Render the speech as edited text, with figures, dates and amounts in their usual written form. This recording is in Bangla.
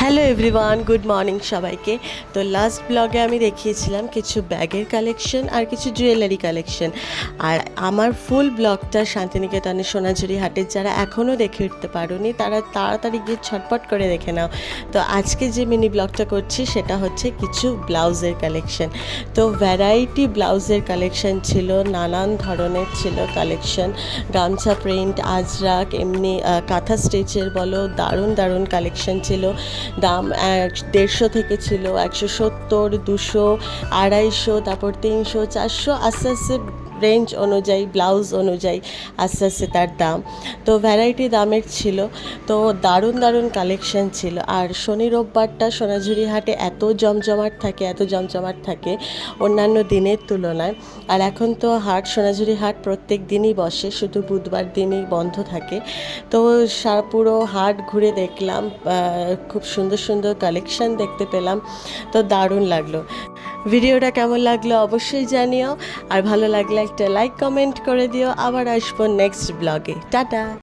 হ্যালো এভরিওয়ান, গুড মর্নিং সবাইকে। তো লাস্ট ব্লগে আমি দেখিয়েছিলাম কিছু ব্যাগের কালেকশন আর কিছু জুয়েলারি কালেকশন। আর আমার ফুল ব্লগটা শান্তিনিকেতনের সোনাঝুরি হাটের যারা এখনও দেখে উঠতে পারোনি তারা তাড়াতাড়ি গিয়ে ছটপট করে দেখে নাও। তো আজকে যে মিনি ব্লগটা করছি সেটা হচ্ছে কিছু ব্লাউজের কালেকশন। তো ভ্যারাইটি ব্লাউজের কালেকশন ছিল, নানান ধরনের ছিল কালেকশন। গামছা প্রিন্ট, আজরাক, এমনি কাঁথা স্টিচের বলো, দারুণ দারুণ কালেকশন ছিল। দাম 150 থেকে ছিল 170, 200, 250, তারপর 300, 400, আস্তে আস্তে রেঞ্জ অনুযায়ী, ব্লাউজ অনুযায়ী আস্তে আস্তে তার দাম। তো ভ্যারাইটি দামের ছিল। তো দারুণ দারুণ কালেকশন ছিল। আর শনি রোববারটা সোনাঝুরি হাটে এত জমজমাট থাকে অন্যান্য দিনের তুলনায়। আর এখন তো হাট, সোনাঝুরি হাট প্রত্যেক দিনই বসে, শুধু বুধবার দিনই বন্ধ থাকে। তো পুরো হাট ঘুরে দেখলাম, খুব সুন্দর সুন্দর কালেকশন দেখতে পেলাম। তো দারুণ লাগলো। ভিডিওটা কেমন লাগলো অবশ্যই জানিও, আর ভালো লাগলে একটা লাইক কমেন্ট করে দিও। আবার আসবো নেক্সট ব্লগে। টাটা।